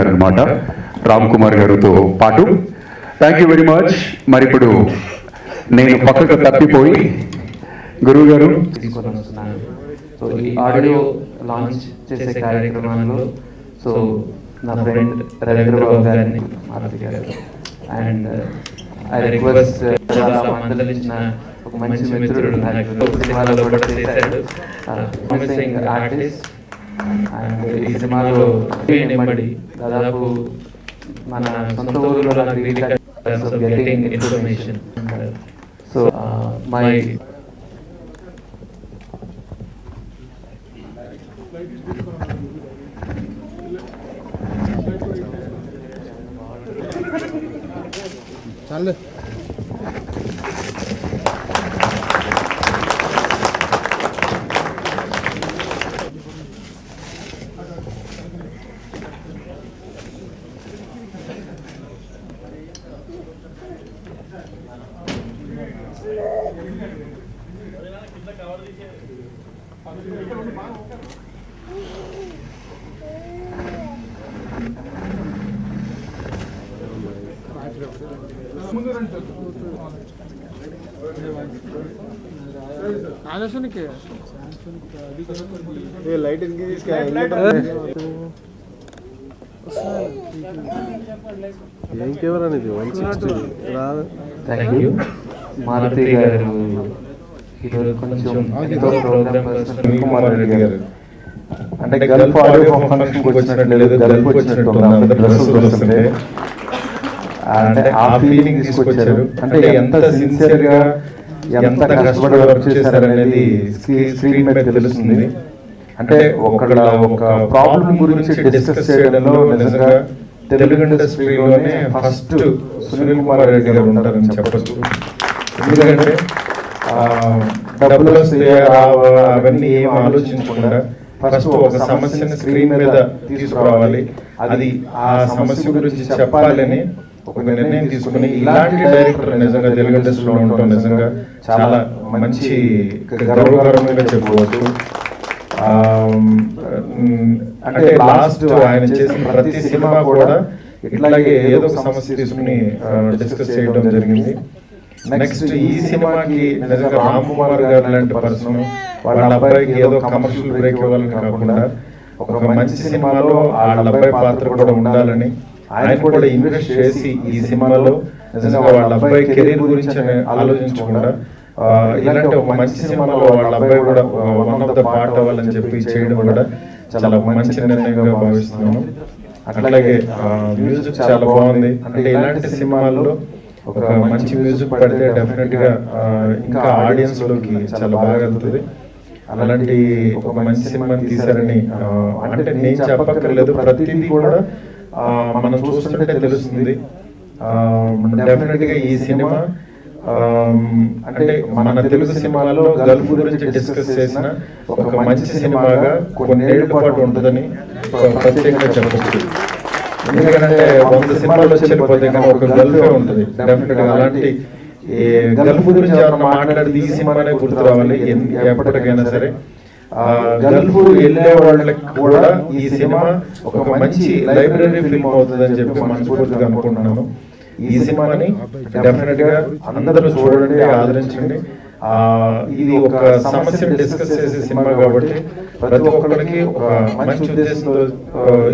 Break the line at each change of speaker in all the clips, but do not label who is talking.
అన్నమాట రామ్ కుమార్ గారితో పాటు. Thank you very much. మరి ఇప్పుడు నేను పక్కకు తప్పిపోయి గురువు గారు
తీసుకొని వస్తున్నాను. సో ఈ ఆడియో లాంచ్ చేసే కార్యక్రమంలో సో నా ఫ్రెండ్ రవీంద్రబాబు గారిని మారుతి గారు అండ్ ఐ రిక్వెస్ట్ చాలా మందలించిన ఒక మంచి మిత్రుడు నాకు సినిమాలో కూడా చేశాడు, ప్రామిసింగ్ ఆర్టిస్ట్. అండ్ ఈ సినిమాలో నెమ్మడి దాదాపు మన సొంత ఊరిలో నాకు గెటింగ్ ఇన్ఫర్మేషన్. సో మై
చాలే లైట్ ఇంకెవరు అనేది 160 రాదు.
థ్యాంక్ యూ మారుతి గారు. కొంచెం
కుమార్ రెడ్డి గారు అంటే గల్ఫ్ ఆడియో ఫంక్షన్కి వచ్చినట్టు లేదు, గల్ఫ్ వచ్చినట్టు డ్రెస్సులు వస్తుంటే అంటే ఆ ఫీలింగ్ తీసుకొచ్చారు. అంటే ఎంత సిన్సియర్గా ఎంత కష్టపడి వర్క్ చేశారనేది స్క్రీన్ మీద తెలుస్తుంది. అంటే ఒక ప్రాబ్లం గురించి డిస్కస్ చేయడంలో నిజంగా తెలుగు ఇండస్ట్రీలోనే ఫస్ట్ సునీల్ కుమార్ రెడ్డి గారు ఉంటారని చెప్పచ్చు. ఎందుకంటే డబ్బులు వస్తే అవన్నీ ఏం ఆలోచించకుండా ఫస్ట్ ఒక సమస్యని స్క్రీన్ మీద తీసుకురావాలి, అది ఆ సమస్య గురించి చెప్పాలని ఒక నిర్ణయం తీసుకుని ఇలాంటి డైరెక్టర్ నిజంగా తెలుగు ఇండస్ట్రీలో ఉండటం నిజంగా చాలా మంచి గర్వకారణంగా చెప్పుకోవచ్చు. అంటే లాస్ట్ ఆయన చేసిన ప్రతి సినిమా కూడా ఇట్లాగే ఏదో ఒక సమస్య తీసుకుని డిస్కస్ చేయడం జరిగింది. నెక్స్ట్ ఈ సినిమాకి నిజంగా రామ్ కుమార్ గారు లాంటి పర్సన్ వాళ్ళ అబ్బాయికి ఏదో కమర్షియల్ బ్రేక్ ఇవ్వాలని కాకుండా ఒక మంచి సినిమాలో వాళ్ళ అబ్బాయి పాత్ర కూడా ఉండాలని ఆయన కూడా ఇన్వెస్ట్ చేసి ఈ సినిమాలో నిజంగా వాళ్ళ అబ్బాయి కెరీర్ గురించి ఆలోచించకుండా ఇలాంటి ఒక మంచి సినిమాలో వాళ్ళ అబ్బాయి కూడా వన్ ఆఫ్ ద పార్ట్ అవ్వాలని చెప్పి చేయడం కూడా చాలా మంచి నిర్ణయంగా భావిస్తున్నాను. అట్లాగే మ్యూజిక్ చాలా బాగుంది. అంటే ఇలాంటి సినిమాల్లో ఒక మంచి మ్యూజిక్ పడితే డెఫినెట్ గా ఇంకా ఆడియన్స్ లోకి చాలా బాగా వెళ్తుంది. అలాంటి ఒక మంచి సినిమాని తీశారని అంటే నేను చెప్పక్కర్లేదు, ప్రతిదీ కూడా మనం చూస్తుంటే తెలుస్తుంది. డెఫినెట్ గా ఈ సినిమా అంటే మన తెలుగు సినిమాలో గల్ఫ్ గురించి డిస్కస్ చేసిన ఒక మంచి సినిమాగా కొన్నేళ్ల పాటు ఉంటుందని ప్రత్యేకంగా చెప్పచ్చు. ఎందుకంటే 100 సినిమాలు వచ్చేపోతే కానీ ఒక గల్ఫే ఉంటుంది డెఫినెట్ గా. అలాంటి గల్ఫ్ గురించి ఎవరైనా మాట్లాడితే ఈ సినిమానే గుర్తు రావాలి ఎప్పటికైనా సరే. గల్ఫ్ వెళ్ళే వాళ్ళకి కూడా ఈ సినిమా ఒక మంచి లైబ్రరీ ఫిల్మ్ అవుతుందని చెప్పి మనస్ఫూర్తిగా అనుకుంటున్నాను. ఈ సినిమాని డెఫినెట్ గా అందరూ చూడండి, ఆదరించండి. ఇది ఒక సమస్యను డిస్కస్ చేసే సినిమా కాబట్టి ప్రతి ఒక్కరికి ఒక మంచి ఉద్దేశంతో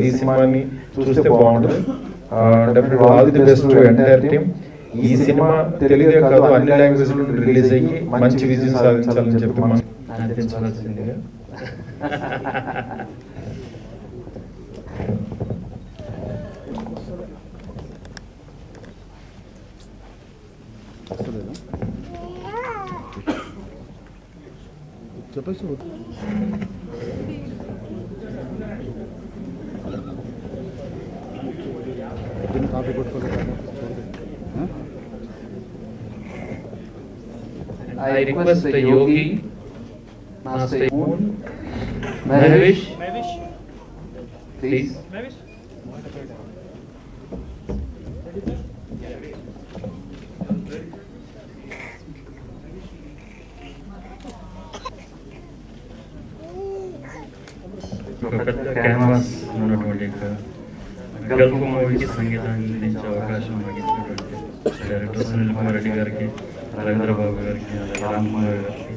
ఈ సినిమాని చూస్తే బాగుంటుంది. Definite all the best to entire team. ఈ సినిమా తెలుగే కాదు అన్ని లాంగ్వేజ్ లో రిలీజ్ అయ్యి మంచి విజయం సాధించాలని చెప్పి మనం
చెప్పేసి coffee కొట్టుకోలేదు.
I request the Yogi, Master Moon, Mahesh, please.
ఒక పెద్ద క్యాన్వాస్ ఉన్నటువంటి గల్ఫ్ మూవీకి సంగీతాన్ని అందించే అవకాశం నాకు ఇచ్చినటువంటి డైరెక్టర్ సునీల్ కుమార్ రెడ్డి గారికి, రవీంద్రబాబు గారికి, రామ్ కుమార్ గారికి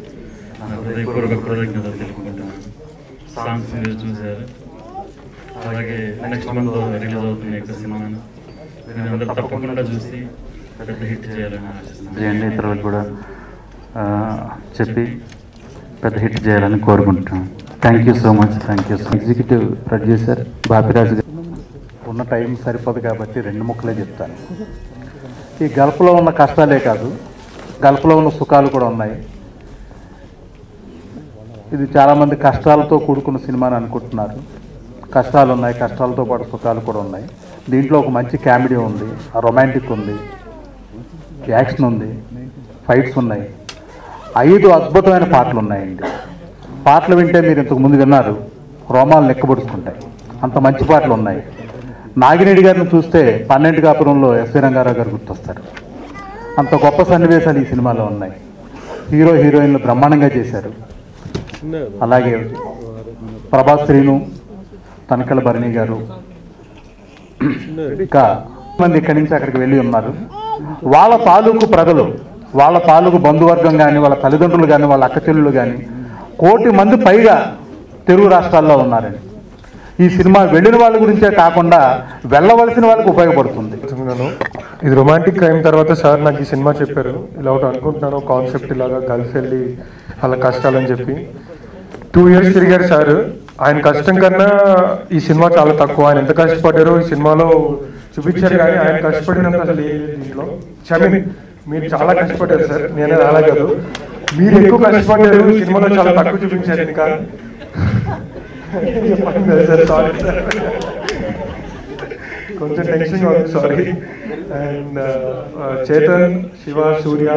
నా హృదయపూర్వక కృతజ్ఞతలు తెలుపుకుంటున్నాను. సాంగ్స్ మీరు చూశారు. అలాగే నెక్స్ట్ మంత్ రిలీజ్ అవుతుంది యొక్క సినిమాను మీరు అందరూ తప్పకుండా చూసి పెద్ద హిట్ చేయాలని ఆశిస్తున్నాను.
ఇతరులకు కూడా చెప్పి పెద్ద హిట్ చేయాలని కోరుకుంటున్నాను. Thank you so much. Thank you. Executive producer Bapiraju గారు. ఉన్న టైం సరిపోదు కాబట్టి 2 ముక్కలే చెప్తాను. ఈ గల్ఫ్లో ఉన్న కష్టాలే కాదు, గల్ఫ్లో ఉన్న సుఖాలు కూడా ఉన్నాయి. ఇది చాలామంది కష్టాలతో కూడుకున్న సినిమా అని అనుకుంటున్నారు. కష్టాలు ఉన్నాయి, కష్టాలతో పాటు సుఖాలు కూడా ఉన్నాయి. దీంట్లో ఒక మంచి కామెడీ ఉంది, రొమాంటిక్ ఉంది, యాక్షన్ ఉంది, ఫైట్స్ ఉన్నాయి, 5 అద్భుతమైన పాటలు ఉన్నాయండి. పాటలు వింటే మీరు ఇంతకు ముందు విన్నారు, రోమాలు లెక్కబడుచుకుంటాయి, అంత మంచి పాటలు ఉన్నాయి. నాగిరెడ్డి గారిని చూస్తే 12 కాపురంలో ఎస్వి రంగారావు గారు గుర్తొస్తారు. అంత గొప్ప సన్నివేశాలు ఈ సినిమాలో ఉన్నాయి. హీరో హీరోయిన్లు బ్రహ్మాండంగా చేశారు. అలాగే ప్రభాస్, శ్రీను, తనకల భరణి గారు, ఇంకా మంది ఇక్కడి నుంచి అక్కడికి వెళ్ళి ఉన్నారు. వాళ్ళ తాలూకు ప్రజలు, వాళ్ళ తాలూకు బంధువర్గం కానీ, వాళ్ళ తల్లిదండ్రులు కానీ, వాళ్ళ అక్క చెల్లెళ్ళు కానీ 1 కోటి మంది పైగా తెలుగు రాష్ట్రాల్లో ఉన్నారండి. ఈ సినిమా వెళ్ళిన వాళ్ళ గురించే కాకుండా వెళ్ళవలసిన వాళ్ళకి ఉపయోగపడుతుంది.
ఇది రొమాంటిక్ క్రైమ్ తర్వాత సార్ నాకు ఈ సినిమా చెప్పారు. ఇలా ఒకటి అనుకుంటున్నాను, కాన్సెప్ట్ ఇలాగా గల్ఫ్ వెళ్ళి అలా కష్టాలని చెప్పి 2 years తిరిగారు సార్. ఆయన కష్టం కన్నా ఈ సినిమా చాలా తక్కువ. ఆయన ఎంత కష్టపడ్డారో ఈ సినిమాలో చూపించారు, కానీ ఆయన కష్టపడినంత అసలు దీంట్లో మీరు చాలా కష్టపడ్డారు సార్. నేనే అలా కాదు, మీరు ఎక్కువ కష్టపడ్డారు. సినిమాలో చాలా తక్కువ చూపించారు. ఇంకా సారీ సార్, కొంచెం టెన్షన్ ఉంది, సారీ. అండ్ చేతన్, శివ, సూర్య,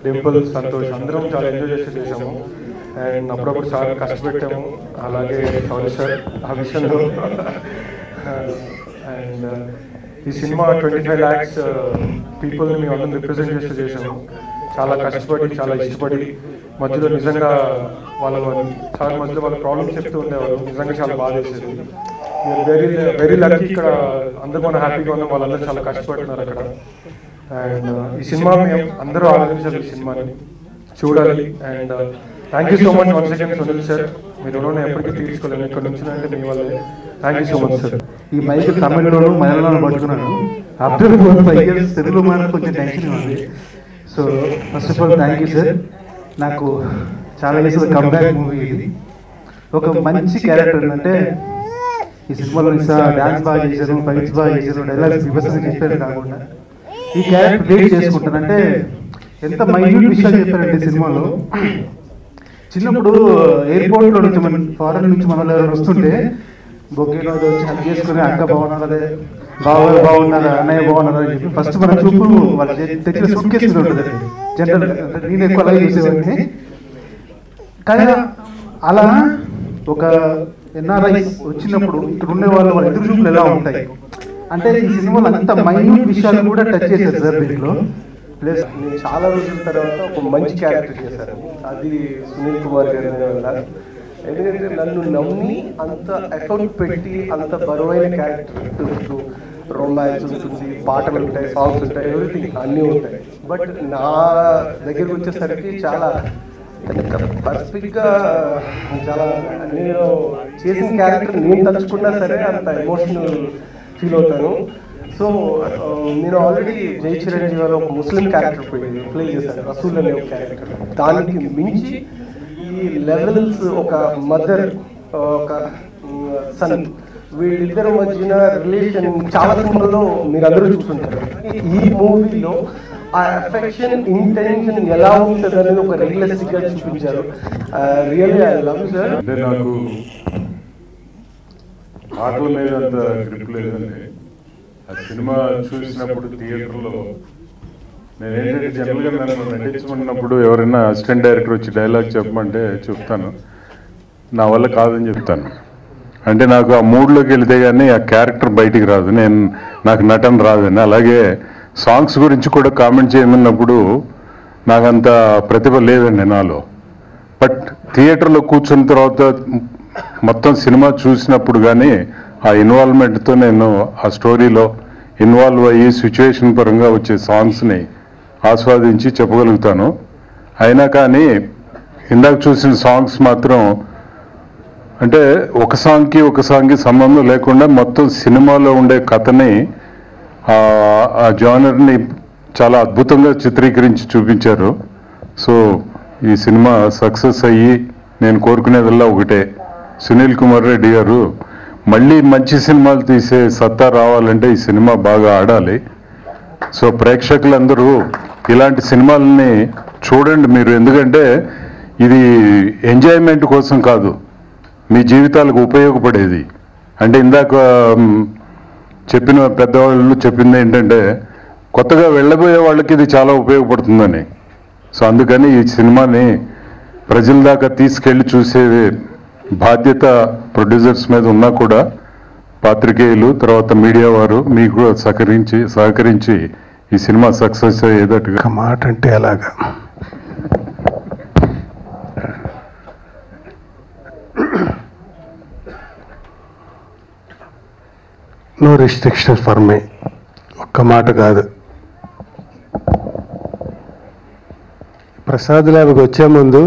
డింపుల్, సంతోష్ అందరం చాలా ఎంజాయ్ చేసాము. అండ్ అప్పుడప్పుడు సార్ కష్టపెట్టాము. అలాగే సారీ సార్ ఆ విషయంలో. అండ్ ఈ సినిమా 25 lakhs పీపుల్ని మేము అందరం రిప్రజెంట్ చేసాము. చాలా కష్టపడి, చాలా ఇష్టపడి, మధ్యలో నిజంగా చాలా మధ్యలో వాళ్ళ ప్రాబ్లమ్స్ చెప్తూ ఉండేవారు. నిజంగా చాలా బాగా చేసేది. Very very lucky. ఇక్కడ అందరూ మనం హ్యాపీగా ఉన్నాం, వాళ్ళందరూ చాలా కష్టపడుతున్నారు అక్కడ. అండ్ ఈ సినిమా మేము అందరూ ఆలోచించాలి, ఈ సినిమాని చూడాలి. And thank you so much once again Sunil sir. మీరు రుణాన్ని ఎప్పటికీ తీర్చుకోలేము. ఇక్కడ నుంచి అంటే మీ వల్లే. Thank you so much sir.
ఈ మైక్ తమిళంలో మలయాళంలో పట్టుకున్నాను. అబ్దుల్ తెలుగు మనకు కొంచెం టెన్షన్ ఉంది. So first of all thank you sir. నాకు చాలా వేసిన కంబ్యాక్ మూవీ ఇది. ఒక మంచి క్యారెక్టర్ అంటే ఈ సినిమాలో డాన్స్ బాగా చేశారు, ఫైట్స్ బాగా చేశారు, డైలాగ్స్ విభసన చెప్పారు కాకుండా ఈ క్యారెక్టర్ రిలేట్ చేసుకుంటానంటే ఎంత మైన్యూట్ విషయాలు చెప్పారంటే సినిమాలో. చిన్నప్పుడు ఎయిర్పోర్ట్లో నుంచి మన ఫారెన్ నుంచి మన ఎవరు వస్తుంటే బొకేలో వచ్చి హక్ చేసుకుని అక్క బాగున్నారు, అదే బావగారు బాగున్నారా, అన్నయ్య బాగున్నారా అని చెప్పి ఫస్ట్ మన చూపు వాళ్ళు తెచ్చిన సూట్ కేసు ఉంటుంది. జనరల్ నేను ఎక్కువ అలాగే చూసేవాడిని. కానీ అలా ఒక ఎన్ఆర్ఐ వచ్చినప్పుడు ఇక్కడ ఉండే వాళ్ళు వాళ్ళ ఎదురు చూపులు ఎలా ఉంటాయి అంటే ఈ సినిమాలో అంత మైన్యూట్ విషయాలు కూడా టచ్ చేశారు సార్ దీంట్లో.
ప్లస్ నేను చాలా రోజుల తర్వాత ఒక మంచి క్యారెక్టర్ చేశాను, అది సునీల్ కుమార్ గారి వల్ల. ఎందుకంటే నన్ను నమ్మి అంత ఎఫర్ట్ పెట్టి అంత బరువైన క్యారెక్టర్, రొమాన్స్ ఉంటుంది, పాటలు ఉంటాయి, సాంగ్స్ ఉంటాయి, ఎవ్రీథింగ్ అన్నీ ఉంటాయి. బట్ నా దగ్గరకు వచ్చేసరికి చాలా పర్ఫెక్ట్గా చాలా నేను చేసిన క్యారెక్టర్ నేను తలుచుకున్నా సరే అంత ఎమోషనల్ ఫీల్ అవుతాను. సో నేను ఆల్రెడీ జై చిరంజీవి గారు ఒక ముస్లిం క్యారెక్టర్ ప్లే చేశాను, రసూల్ అనే ఒక క్యారెక్టర్. దానికి మించి ఈ లెవెల్స్ ఒక మదర్, ఒక సన్, వీళ్ళిద్దరి మధ్యన రిలేషన్ చాలా సినిమాల్లో మీరు అందరూ చూస్తుంటారు. ఈ మూవీలో ఆ అఫెక్షన్, ఇంటెన్షన్ ఎలా ఉంటుంది అనేది ఒక రియలిస్టిక్ గా చూపించారు. Really I love sir.
అంటే నాకు పాటల మీద అంత గ్రిప్ లేదండి. ఆ సినిమా చూసినప్పుడు థియేటర్లో నేను ఏంటంటే జనరల్గా నన్ను నటించమన్నప్పుడు ఎవరైనా అసిస్టెంట్ డైరెక్టర్ వచ్చి డైలాగ్ చెప్పమంటే చెప్తాను, నా వల్ల కాదని చెప్తాను. అంటే నాకు ఆ మూడ్లోకి వెళితే కానీ ఆ క్యారెక్టర్ బయటికి రాదు, నాకు నటన రాదని. అలాగే సాంగ్స్ గురించి కూడా కామెంట్ చేయమన్నప్పుడు నాకంత ప్రతిభ లేదండి నాలో. బట్ థియేటర్లో కూర్చున్న తర్వాత మొత్తం సినిమా చూసినప్పుడు కానీ ఆ ఇన్వాల్వ్మెంట్తో నేను ఆ స్టోరీలో ఇన్వాల్వ్ అయ్యి సిచ్యువేషన్ పరంగా వచ్చే సాంగ్స్ని ఆస్వాదించి చెప్పగలుగుతాను. అయినా కానీ ఇందాక చూసిన సాంగ్స్ మాత్రం అంటే ఒక సాంగ్కి సంబంధం లేకుండా మొత్తం సినిమాలో ఉండే కథని ఆ జానర్ని చాలా అద్భుతంగా చిత్రీకరించి చూపించారు. సో ఈ సినిమా సక్సెస్ అయ్యి నేను కోరుకునేదల్లా ఒకటే, సునీల్ కుమార్ రెడ్డి గారు మళ్ళీ మంచి సినిమాలు తీసే సత్తా రావాలంటే ఈ సినిమా బాగా ఆడాలి. సో ప్రేక్షకులందరూ ఇలాంటి సినిమాలని చూడండి మీరు, ఎందుకంటే ఇది ఎంజాయ్మెంట్ కోసం కాదు, మీ జీవితాలకు ఉపయోగపడేది. అంటే ఇందాక చెప్పిన పెద్దవాళ్ళు చెప్పింది ఏంటంటే కొత్తగా వెళ్ళబోయే వాళ్ళకి ఇది చాలా ఉపయోగపడుతుందని. సో అందుకని ఈ సినిమాని ప్రజల దాకా తీసుకెళ్ళి చూసే బాధ్యత ప్రొడ్యూసర్స్ మీద ఉన్నా కూడా పాత్రికేయులు తర్వాత మీడియా వారు మీకు సహకరించి ఈ సినిమా సక్సెస్ అయ్యేటట్టుగా.
ఒక మాట అంటే అలాగా నో రిస్ట్రిక్షన్ ఫర్ మీ, ఒక్క మాట కాదు. ప్రసాద్ ల్యాబ్కి వచ్చే ముందు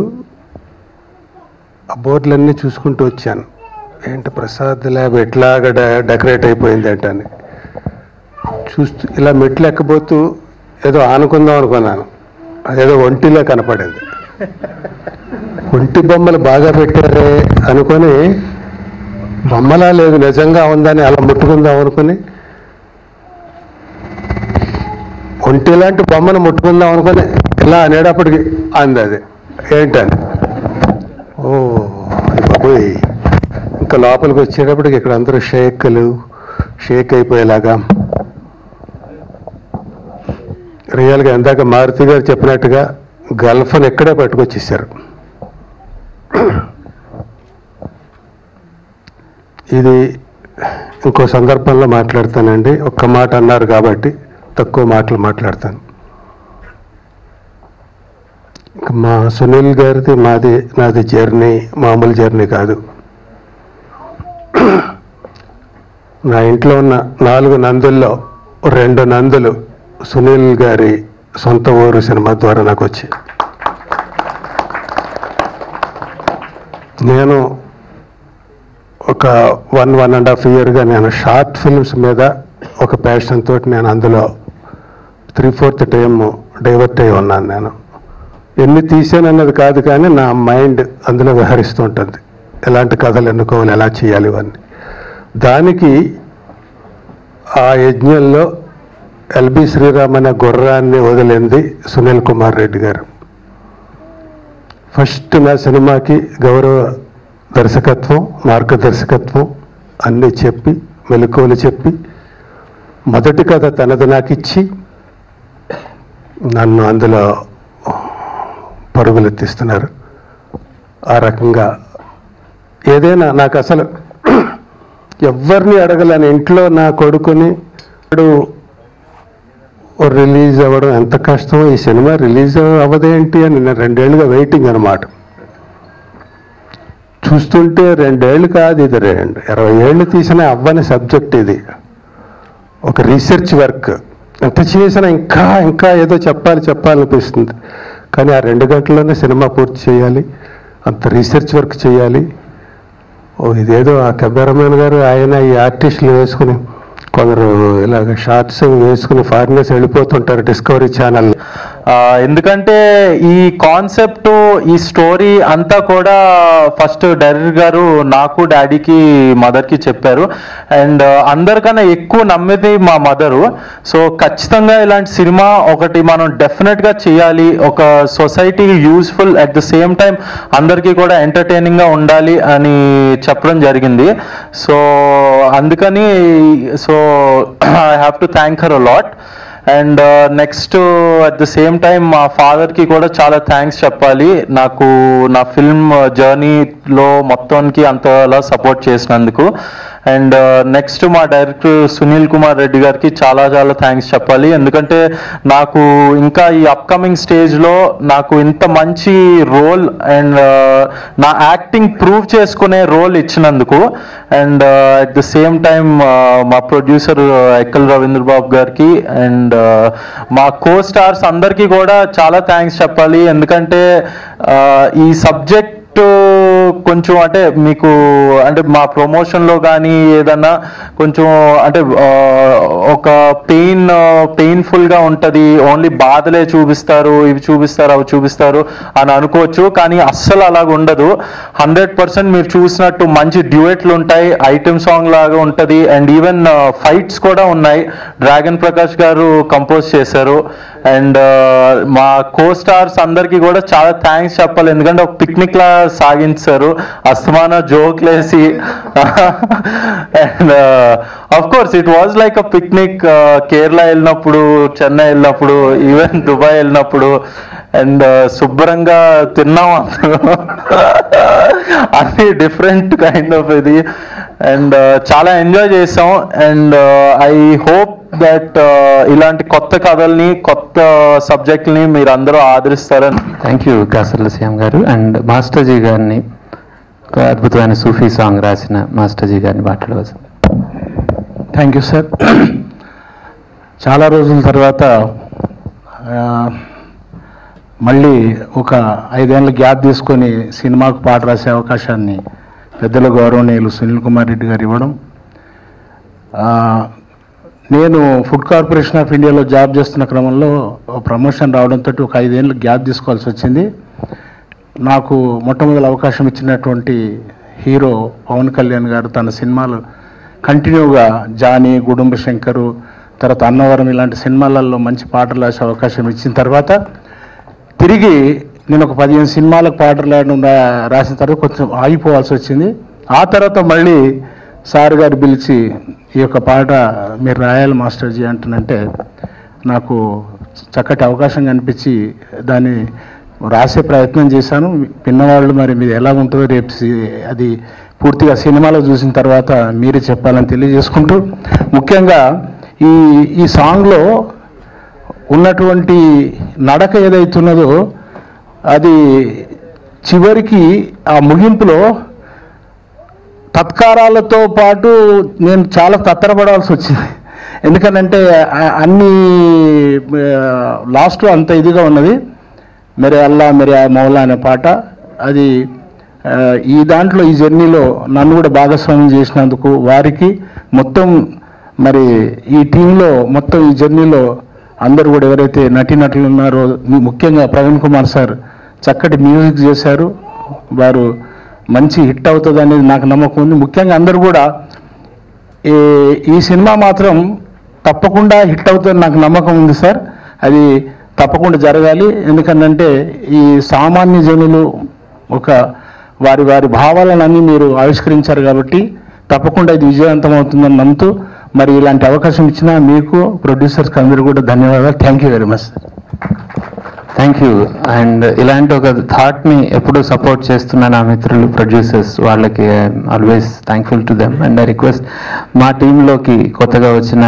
ఆ బోర్డులన్నీ చూసుకుంటూ వచ్చాను, ఏంటి ప్రసాద్ ల్యాబ్ ఎట్లాగా డెకరేట్ అయిపోయింది ఏంటని చూస్తూ ఇలా మెట్లు ఎక్కబోతూ ఏదో ఆనుకుందాం అనుకున్నాను, అదేదో ఒంటిలో కనపడింది. ఒంటి బొమ్మలు బాగా పెట్టారే అనుకొని బొమ్మలా లేదు నిజంగా ఉందని అలా ముట్టుకుందాం అనుకుని ఒంటి లాంటి బొమ్మను ముట్టుకుందాం అనుకుని ఇలా అనేటప్పటికి అంది అది ఏంటని. ఓ బాబోయ్, ఇంకా లోపలికి వచ్చేటప్పటికి ఇక్కడ అందరూ షేక్ అయిపోయేలాగా. రియల్గా ఇందాక మారుతి గారు చెప్పినట్టుగా గల్ఫ్ని ఎక్కడే పట్టుకొచ్చేసారు. ఇది ఇంకో సందర్భంలో మాట్లాడతానండి, ఒక్క మాట అన్నారు కాబట్టి తక్కువ మాటలు మాట్లాడతాను. మా సునీల్ గారిది నాది జర్నీ మామూలు జర్నీ కాదు. నా ఇంట్లో ఉన్న 4 నందుల్లో 2 నందులు సునీల్ గారి సొంత ఊరు సినిమా ద్వారా నాకు వచ్చి, నేను ఒక 1.5 ఇయర్గా నేను షార్ట్ ఫిల్మ్స్ మీద ఒక ప్యాషన్ తోటి నేను అందులో 3/4 టైం డైవర్ట్ అయి ఉన్నాను. నేను ఎన్ని తీసానన్నది కాదు కానీ నా మైండ్ అందులో విహరిస్తూ ఉంటుంది, ఎలాంటి కథలు ఎన్నుకోవాలి, ఎలా చేయాలి ఇవన్నీ. దానికి ఆ యజ్ఞంలో ఎల్బి శ్రీరామ్ అనే గుర్రాన్ని వదిలింది సునీల్ కుమార్ రెడ్డి గారు. ఫస్ట్ నా సినిమాకి గౌరవ దర్శకత్వం, మార్గదర్శకత్వం అన్నీ చెప్పి మెలకువలు చెప్పి మొదటి కథ తనది నాకు ఇచ్చి నన్ను అందులో పరుగులెత్తిస్తున్నారు. ఆ రకంగా ఏదైనా నాకు అసలు ఎవరిని అడగలని, ఇంట్లో నా కొడుకుని రిలీజ్ అవ్వడం ఎంత కష్టమో, ఈ సినిమా రిలీజ్ అవ్వదేంటి అని నేను 2 ఏళ్ళుగా వెయిటింగ్ అనమాట. చూస్తుంటే 2 ఏళ్ళు కాదు, ఇది 20 ఏళ్ళు తీసిన అవ్వని సబ్జెక్ట్. ఇది ఒక రీసెర్చ్ వర్క్, ఎంత చేసినా ఇంకా ఏదో చెప్పాలనిపిస్తుంది. కానీ ఆ 2 గంటల్లోనే సినిమా పూర్తి చేయాలి, అంత రీసెర్చ్ వర్క్ చేయాలి. ఇదేదో ఆ కెమెరామెన్ గారు ఆయన ఈ ఆర్టిస్టులు వేసుకుని కొందరు ఇలాగ షార్ట్స్ వేసుకుని ఫారినర్స్ వెళ్ళిపోతుంటారు డిస్కవరీ ఛానల్.
ఎందుకంటే ఈ కాన్సెప్ట్, ఈ స్టోరీ అంతా కూడా ఫస్ట్ డైరెక్టర్ గారు నాకు, డాడీకి, మదర్కి చెప్పారు. అండ్ అందరికన్నా ఎక్కువ నమ్మేది మా మదరు. సో ఖచ్చితంగా ఇలాంటి సినిమా ఒకటి మనం డెఫినెట్గా చేయాలి, ఒక సొసైటీకి useful, at the same time అందరికీ కూడా ఎంటర్టైనింగ్గా ఉండాలి అని చెప్పడం జరిగింది. సో అందుకని I have to thank her a lot. And next at the same time మా ఫాదర్కి కూడా చాలా థ్యాంక్స్ చెప్పాలి. నాకు నా ఫిల్మ్ జర్నీలో మొత్తానికి అంతలా సపోర్ట్ చేసినందుకు. అండ్ నెక్స్ట్ మా డైరెక్టర్ సునీల్ కుమార్ రెడ్డి గారికి చాలా చాలా థ్యాంక్స్ చెప్పాలి. ఎందుకంటే నాకు ఇంకా ఈ అప్కమింగ్ స్టేజ్లో నాకు ఇంత మంచి రోల్ అండ్ నా యాక్టింగ్ ప్రూవ్ చేసుకునే రోల్ ఇచ్చినందుకు. And at the same time మా ప్రొడ్యూసర్ ఎక్కల్ రవీంద్ర బాబు గారికి అండ్ మా కో స్టార్స్ అందరికీ కూడా చాలా థ్యాంక్స్ చెప్పాలి. ఎందుకంటే ఈ సబ్జెక్ట్ కొంచెం అంటే మీకు అంటే మా ప్రమోషన్లో కానీ ఏదన్నా కొంచెం అంటే ఒక పెయిన్ఫుల్గా ఉంటుంది, ఓన్లీ బాధలే చూపిస్తారు, ఇవి చూపిస్తారు అవి చూపిస్తారు అని అనుకోవచ్చు. కానీ అస్సలు అలాగ ఉండదు. 100% మీరు చూసినట్టు మంచి డ్యూయెట్లు ఉంటాయి, ఐటెం సాంగ్ లాగా ఉంటుంది. అండ్ ఈవెన్ ఫైట్స్ కూడా ఉన్నాయి, డ్రాగన్ ప్రకాష్ గారు కంపోజ్ చేశారు. అండ్ మా కో స్టార్స్ అందరికీ కూడా చాలా థ్యాంక్స్ చెప్పాలి. ఎందుకంటే ఒక పిక్నిక్ లా సాగించారు, అస్తమాన జోక్లేసి. And of course it was like a picnic. Kerala వెళ్ళినప్పుడు, చెన్నై వెళ్ళినప్పుడు, ఈవెన్ దుబాయ్ వెళ్ళినప్పుడు అండ్ శుభ్రంగా తిన్నాం అన్ని డిఫరెంట్ కైండ్ ఆఫ్ ఇది. అండ్ చాలా ఎంజాయ్ చేసాం. అండ్ ఐ హోప్ దట్ ఇలాంటి కొత్త కథల్ని, కొత్త సబ్జెక్ట్ని మీరు అందరూ ఆదరిస్తారని.
థ్యాంక్ యూ కాసర్ల శ్యామ్ గారు. అండ్ మాస్టర్జీ గారిని, ఒక అద్భుతమైన సూఫీ సాంగ్ రాసిన మాస్టర్జీ గారిని మాట్లాడవచ్చు.
Thank you sir. చాలా రోజుల తర్వాత మళ్ళీ ఒక 5 ఏళ్ళ గ్యాప్ తీసుకొని సినిమాకు పాట రాసే అవకాశాన్ని పెద్దల గౌరవనీయులు సునీల్ కుమార్ రెడ్డి గారు ఇవ్వడం. నేను ఫుడ్ కార్పొరేషన్ ఆఫ్ ఇండియాలో జాబ్ చేస్తున్న క్రమంలో ప్రమోషన్ రావడంతో ఒక 5 ఏళ్ళు గ్యాప్ తీసుకోవాల్సి వచ్చింది. నాకు మొట్టమొదటి అవకాశం ఇచ్చినటువంటి హీరో పవన్ కళ్యాణ్ గారు తన సినిమాలు కంటిన్యూగా జానీ, గుడుంబ శంకరు, తర్వాత అన్నవరం ఇలాంటి సినిమాలలో మంచి పాటలు రాసే అవకాశం ఇచ్చిన తర్వాత తిరిగి నేను ఒక 15 సినిమాలకు పాటలు రాసిన తర్వాత కొంచెం ఆగిపోవాల్సి వచ్చింది. ఆ తర్వాత మళ్ళీ సార్ గారు పిలిచి ఈ యొక్క పాట మీరు రాయాలి మాస్టర్జీ అంటున్నంటే నాకు చక్కటి అవకాశం కనిపించి దాన్ని రాసే ప్రయత్నం చేశాను. పిన్నవాళ్ళు మరి మీది ఎలా ఉంటుందో రేపు అది పూర్తిగా సినిమాలో చూసిన తర్వాత మీరే చెప్పాలని తెలియజేసుకుంటూ, ముఖ్యంగా ఈ సాంగ్లో ఉన్నటువంటి నడక ఏదైతున్నదో అది చివరికి ఆ ముగింపులో తత్కారాలతో పాటు నేను చాలా తత్తరపడాల్సి వచ్చింది. ఎందుకనంటే అన్ని లాస్ట్లో అంత ఇదిగా ఉన్నది. మెరే అల్లా మెరే మౌలా అనే పాట, అది ఈ దాంట్లో ఈ జర్నీలో నన్ను కూడా భాగస్వామ్యం చేసినందుకు వారికి, మొత్తం మరి ఈ టీంలో మొత్తం ఈ జర్నీలో అందరూ కూడా ఎవరైతే నటీనటులు ఉన్నారో, ముఖ్యంగా ప్రవీణ్ కుమార్ సార్ చక్కటి మ్యూజిక్ చేశారు. వారు మంచి హిట్ అవుతుంది అనేది నాకు నమ్మకం ఉంది. ముఖ్యంగా అందరూ కూడా ఈ సినిమా మాత్రం తప్పకుండా హిట్ అవుతుంది నాకు నమ్మకం ఉంది సార్. అది తప్పకుండా జరగాలి. ఎందుకంటే ఈ సామాన్య జనులు ఒక వారి భావాలను అన్నీ మీరు ఆవిష్కరించారు కాబట్టి తప్పకుండా ఇది విజయవంతం అవుతుందని నమ్ముతూ, మరి ఇలాంటి అవకాశం ఇచ్చిన మీకు, ప్రొడ్యూసర్స్కి అందరూ కూడా ధన్యవాదాలు. Thank you very much.
Thank you. And ఇలాంటి ఒక థాట్ని ఎప్పుడూ సపోర్ట్ చేస్తున్న నా మిత్రులు ప్రొడ్యూసర్స్, వాళ్ళకి always thankful to them. And I request మా టీంలోకి కొత్తగా వచ్చిన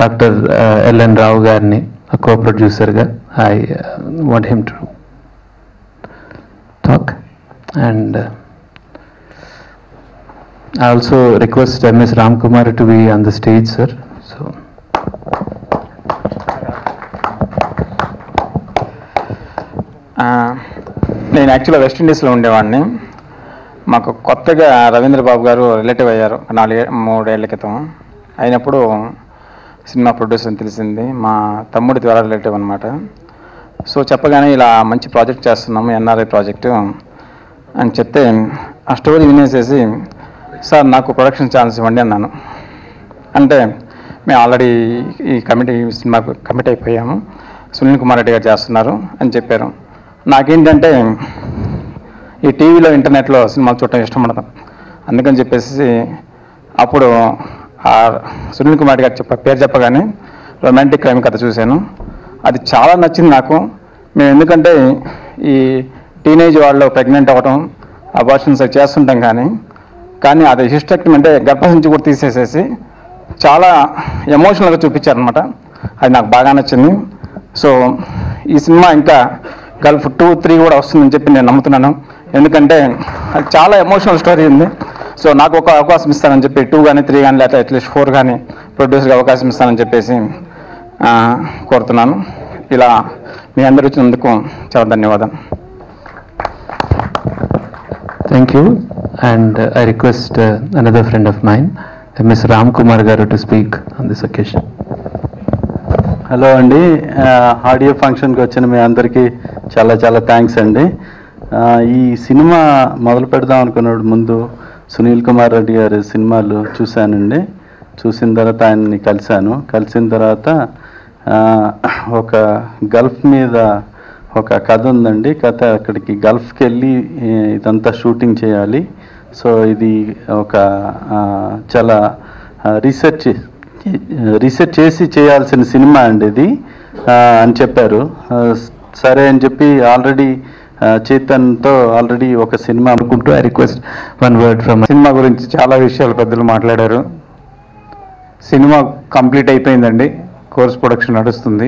డాక్టర్ ఎల్ఎన్ రావు గారిని కో ప్రొడ్యూసర్గా I want him to talk. And I also request Ms. Ramkumar to be on the stage, sir. So,
నేను యాక్చువల్గా వెస్ట్ ఇండీస్లో ఉండేవాడిని. మాకు కొత్తగా రవీంద్ర బాబు గారు రిలేటివ్ అయ్యారు 3 ఏళ్ల క్రితం. అయినప్పుడు సినిమా ప్రొడ్యూసర్ అని తెలిసింది. మా తమ్ముడి ద్వారా రిలేటివ్ అనమాట. సో చెప్పగానే ఇలా మంచి ప్రాజెక్ట్ చేస్తున్నాము, ఎన్ఆర్ఐ ప్రాజెక్టు అని చెప్తే ఆ స్టోరీ వినేసేసి, సార్ నాకు ప్రొడక్షన్ ఛాన్స్ ఇవ్వండి అన్నాను. అంటే మేము ఆల్రెడీ ఈ సినిమాకు కమిట్ అయిపోయాము, సునీల్ కుమార్ రెడ్డి గారు చేస్తున్నారు అని చెప్పారు. నాకేంటంటే ఈ టీవీలో ఇంటర్నెట్లో సినిమాలు చూడటం ఇష్టపడతాం. అందుకని చెప్పేసి అప్పుడు ఆ సునీల్ కుమార్ రెడ్డి గారు పేరు చెప్పగానే రొమాంటిక్ క్రైమ్ కథ చూశాను. అది చాలా నచ్చింది నాకు. మేము ఎందుకంటే ఈ టీనేజ్ వాళ్ళు ప్రెగ్నెంట్ అవ్వటం, అబార్షన్స్ చేస్తుంటాం, కానీ అది హిస్టెక్టమీ అంటే గర్భసంచి కూడా తీసేసేసి చాలా ఎమోషనల్గా చూపించారనమాట. అది నాకు బాగా నచ్చింది. సో ఈ సినిమా ఇంకా గల్ఫ్ 2, 3 కూడా వస్తుందని చెప్పి నేను నమ్ముతున్నాను. ఎందుకంటే అది చాలా ఎమోషనల్ స్టోరీ ఉంది. సో నాకు ఒక అవకాశం ఇస్తానని చెప్పి 2 కానీ 3 కానీ లేకపోతే అట్లీస్ట్ 4 కానీ ప్రొడ్యూసర్గా అవకాశం ఇస్తానని చెప్పేసి కోరుతున్నాను. ఇలా మీ అందరూ వచ్చినందుకు చాలా ధన్యవాదాలు.
Thank you. And I request another friend of mine, Ms. Ram Kumar garu, to speak on this occasion.
Hello అండి, ఆడియో ఫంక్షన్కి వచ్చిన మీ అందరికీ చాలా చాలా థ్యాంక్స్ అండి. ఈ సినిమా మొదలు పెడదాం అనుకున్నాడు ముందు సునీల్ కుమార్ రెడ్డి గారి సినిమాలు చూశానండి. చూసిన తర్వాత ఆయన్ని కలిసిన తర్వాత ఒక గల్ఫ్ మీద ఒక కథ ఉందండి. కథ అక్కడికి గల్ఫ్కి వెళ్ళి ఇదంతా షూటింగ్ చేయాలి. సో ఇది ఒక చాలా రీసెర్చ్ చేసి చేయాల్సిన సినిమా అండి ఇది అని చెప్పారు. సరే అని చెప్పి ఆల్రెడీ చేతన్తో ఆల్రెడీ ఒక సినిమా అనుకుంటూ I request
one word from
cinema గురించి చాలా విషయాలు పెద్దలు మాట్లాడారు. సినిమా కంప్లీట్ అయిపోయిందండి, కోర్స్ ప్రొడక్షన్ నడుస్తుంది.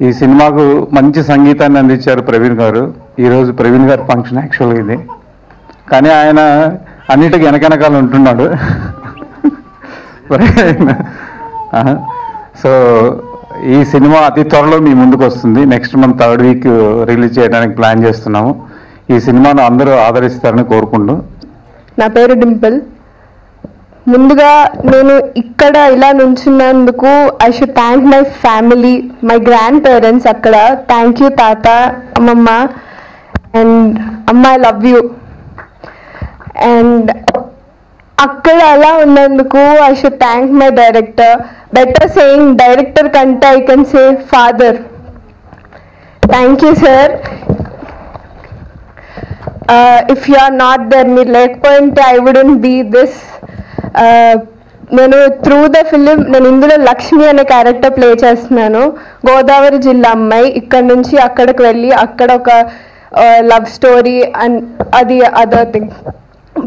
ఈ సినిమాకు మంచి సంగీతాన్ని అందించారు ప్రవీణ్ గారు. ఈరోజు ప్రవీణ్ గారి ఫంక్షన్ యాక్చువల్గా ఇది, కానీ ఆయన అన్నిటికీ వెనకాల ఉంటున్నాడు. సో ఈ సినిమా అతి త్వరలో మీ ముందుకు వస్తుంది. Next month 3rd week release చేయడానికి ప్లాన్ చేస్తున్నాము. ఈ సినిమాను అందరూ ఆదరిస్తారని కోరుకుంటూ.
నా పేరు డింపుల్. ముందుగా నేను ఇక్కడ ఇలా నుంచున్నందుకు I should thank my family, my grand parents. అక్కడ థ్యాంక్ యూ తాత, అమ్మమ్మ, అండ్ అమ్మ ఐ లవ్ యూ. అండ్ అక్కడ అలా ఉన్నందుకు I should thank my director. Better saying director కంటే I can say father. Thank you sir. If you are not there, మీరు లేకపోయింటే ఐ వుడెంట్ బీ దిస్. నేను త్రూ ద ఫిలిం నేను ఇందులో లక్ష్మి అనే క్యారెక్టర్ ప్లే చేస్తున్నాను. గోదావరి జిల్లా అమ్మాయి, ఇక్కడ నుంచి అక్కడికి వెళ్ళి అక్కడ ఒక లవ్ స్టోరీ అండ్ అది other thing.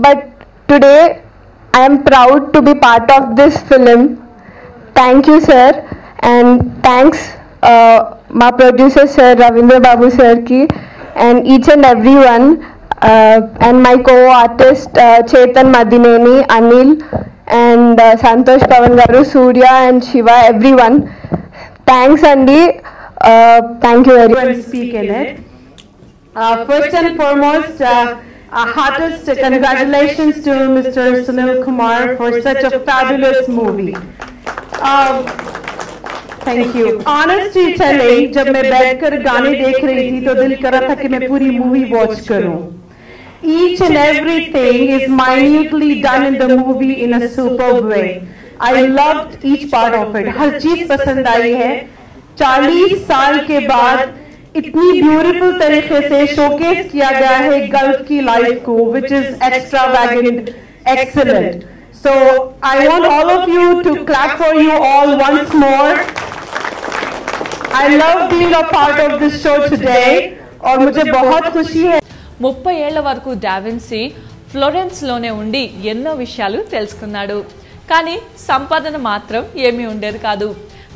But today I am proud to be part of this film. Thank you sir, and thanks my producer sir Ravindra Babu sir ki, and each and everyone, and my co-artist Chetan Madineni, Anil, and Santosh Pavan garu, Surya and Shiva, everyone. Thanks Andi. Thank you very much.
Speak in it. First and foremost, heartiest congratulations to Mr. Sunil Kumar for such a fabulous movie. Thank you. Honestly telling, जब मैं बैठकर गाने देख रही थी तो दिल कर रहा था कि मैं पूरी मूवी वॉच करूं. Each and everything is minutely done in the movie in a superb way. I loved each part of it. हर चीज पसंद आई है. 40 साल के बाद इतनी ब्यूटीफुल तरीके से शोकेस किया गया है गल्फ की लाइफ को, which is extravagant, excellent. So I want all of you to clap for you all once more. I love being a part of this show today, और मुझे बहुत खुशी है.
30 ఏళ్ల వరకు డావిన్సీ ఫ్లోరెన్స్లోనే ఉండి ఎన్నో విషయాలు తెలుసుకున్నాడు. కానీ సంపాదన మాత్రం ఏమీ ఉండేది కాదు.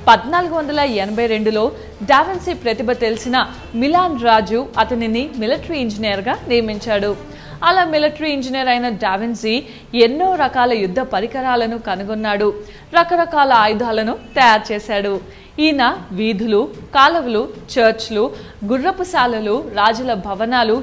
1482లో డావిన్సీ ప్రతిభ తెలిసిన మిలాన్ రాజు అతనిని మిలిటరీ ఇంజనీర్గా నియమించాడు. అలా మిలిటరీ ఇంజనీర్ అయిన డావిన్సీ ఎన్నో రకాల యుద్ధ పరికరాలను కనుగొన్నాడు, రకరకాల ఆయుధాలను తయారు చేశాడు. ఈయన వీధులు, కాలువలు, చర్చ్లు, గుర్రపుశాలలు, రాజుల భవనాలు